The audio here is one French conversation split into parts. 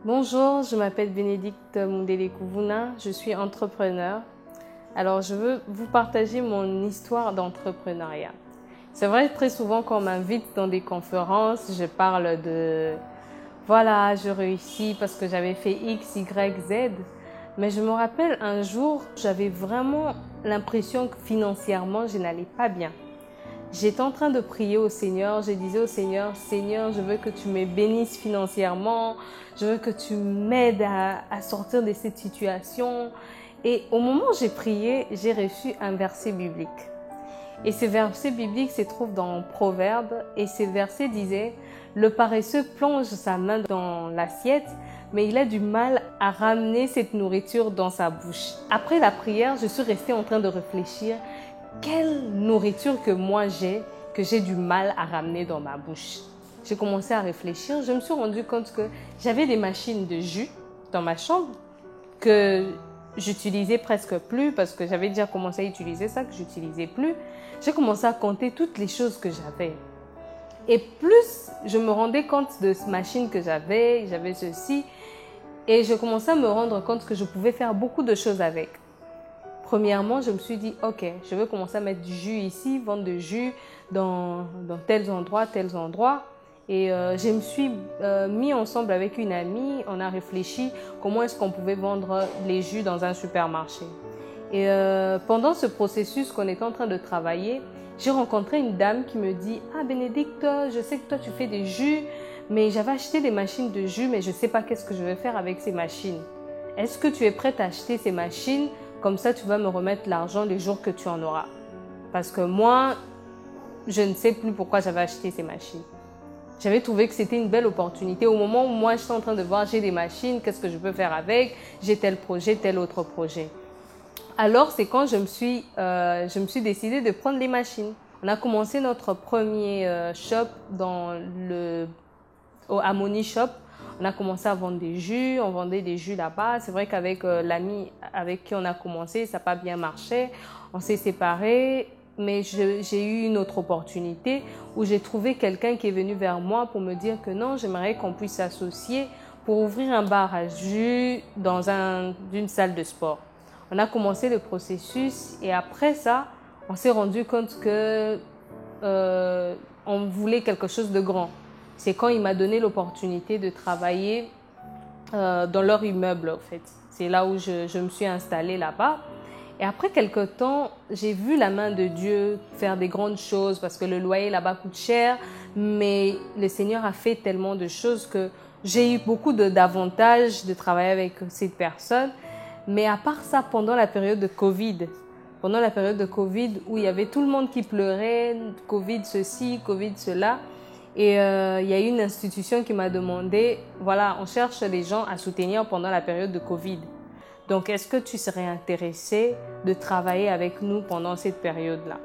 Bonjour, je m'appelle Bénédicte Mundele-Kouvouna, je suis entrepreneur. Alors, je veux vous partager mon histoire d'entrepreneuriat. C'est vrai, très souvent, quand on m'invite dans des conférences, je parle de voilà, je réussis parce que j'avais fait X, Y, Z. Mais je me rappelle un jour, j'avais vraiment l'impression que financièrement, je n'allais pas bien. J'étais en train de prier au Seigneur, je disais au Seigneur, Seigneur, je veux que tu me bénisses financièrement, je veux que tu m'aides à sortir de cette situation. Et au moment où j'ai prié, j'ai reçu un verset biblique. Et ce verset biblique se trouve dans Proverbes, et ce verset disait, le paresseux plonge sa main dans l'assiette, mais il a du mal à ramener cette nourriture dans sa bouche. Après la prière, je suis restée en train de réfléchir, quelle nourriture que j'ai du mal à ramener dans ma bouche. J'ai commencé à réfléchir, je me suis rendu compte que j'avais des machines de jus dans ma chambre que j'utilisais presque plus parce que j'avais déjà commencé à utiliser ça, que j'utilisais plus. J'ai commencé à compter toutes les choses que j'avais. Et plus je me rendais compte de cette machine que j'avais ceci, et je commençais à me rendre compte que je pouvais faire beaucoup de choses avec. Premièrement, je me suis dit, ok, je vais commencer à mettre du jus ici, vendre du jus dans tels endroits. Et je me suis mis ensemble avec une amie, on a réfléchi comment est-ce qu'on pouvait vendre les jus dans un supermarché. Et pendant ce processus qu'on était en train de travailler, j'ai rencontré une dame qui me dit, ah Bénédicte, je sais que toi tu fais des jus, mais j'avais acheté des machines de jus, mais je ne sais pas qu'est-ce que je vais faire avec ces machines. Est-ce que tu es prête à acheter ces machines? Comme ça, tu vas me remettre l'argent les jours que tu en auras. Parce que moi, je ne sais plus pourquoi j'avais acheté ces machines. J'avais trouvé que c'était une belle opportunité. Au moment où moi, j'étais en train de voir, j'ai des machines, qu'est-ce que je peux faire avec? J'ai tel projet, tel autre projet. Alors, c'est quand je me suis décidée de prendre les machines. On a commencé notre premier shop dans au Harmony Shop. On a commencé à vendre des jus, on vendait des jus là-bas. C'est vrai qu'avec l'ami avec qui on a commencé, ça n'a pas bien marché. On s'est séparés, mais j'ai eu une autre opportunité où j'ai trouvé quelqu'un qui est venu vers moi pour me dire que non, j'aimerais qu'on puisse s'associer pour ouvrir un bar à jus dans une salle de sport. On a commencé le processus et après ça, on s'est rendu compte que on voulait quelque chose de grand. C'est quand il m'a donné l'opportunité de travailler dans leur immeuble, en fait. C'est là où je me suis installée là-bas. Et après quelque temps, j'ai vu la main de Dieu faire des grandes choses parce que le loyer là-bas coûte cher, mais le Seigneur a fait tellement de choses que j'ai eu beaucoup d'avantages de travailler avec cette personne. Mais à part ça, pendant la période de Covid où il y avait tout le monde qui pleurait, Covid ceci, Covid cela, et il y a une institution qui m'a demandé, voilà, on cherche les gens à soutenir pendant la période de Covid. Donc, est-ce que tu serais intéressé de travailler avec nous pendant cette période-là?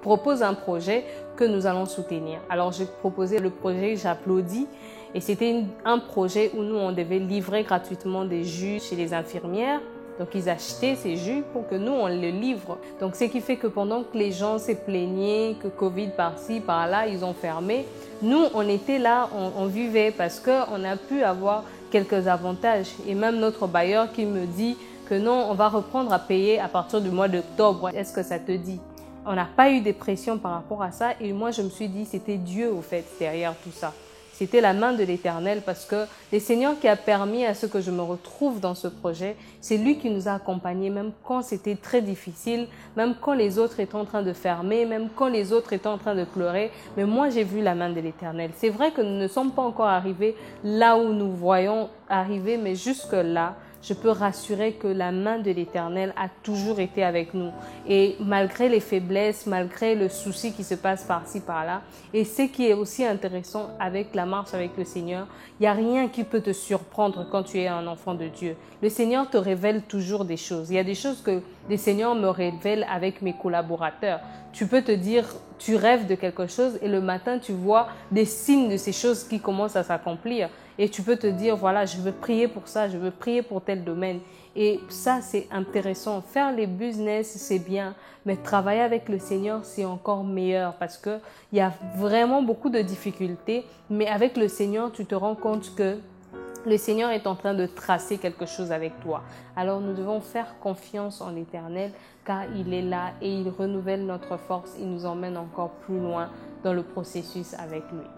Propose un projet que nous allons soutenir. Alors, j'ai proposé le projet J'applaudis et c'était un projet où nous, on devait livrer gratuitement des jus chez les infirmières. Donc, ils achetaient ces jus pour que nous, on les livre. Donc, ce qui fait que pendant que les gens se plaignaient, que Covid par-ci, par-là, ils ont fermé, nous, on était là, on vivait parce qu'on a pu avoir quelques avantages. Et même notre bailleur qui me dit que non, on va reprendre à payer à partir du mois d'octobre. Est-ce que ça te dit? On n'a pas eu de pression par rapport à ça. Et moi, je me suis dit, c'était Dieu, au fait, derrière tout ça. C'était la main de l'Éternel parce que le Seigneur qui a permis à ce que je me retrouve dans ce projet, c'est lui qui nous a accompagnés même quand c'était très difficile, même quand les autres étaient en train de fermer, même quand les autres étaient en train de pleurer. Mais moi, j'ai vu la main de l'Éternel. C'est vrai que nous ne sommes pas encore arrivés là où nous voyons arriver, mais jusque-là, je peux rassurer que la main de l'Éternel a toujours été avec nous. Et malgré les faiblesses, malgré le souci qui se passe par-ci, par-là, et ce qui est aussi intéressant avec la marche avec le Seigneur, il n'y a rien qui peut te surprendre quand tu es un enfant de Dieu. Le Seigneur te révèle toujours des choses. Il y a des choses que le Seigneur me révèle avec mes collaborateurs. Tu peux te dire, tu rêves de quelque chose et le matin, tu vois des signes de ces choses qui commencent à s'accomplir. Et tu peux te dire, voilà, je veux prier pour ça, je veux prier pour tel domaine. Et ça, c'est intéressant. Faire les business, c'est bien. Mais travailler avec le Seigneur, c'est encore meilleur parce qu'il y a vraiment beaucoup de difficultés. Mais avec le Seigneur, tu te rends compte que Le Seigneur est en train de tracer quelque chose avec toi. Alors nous devons faire confiance en l'Éternel car il est là et il renouvelle notre force. Il nous emmène encore plus loin dans le processus avec lui.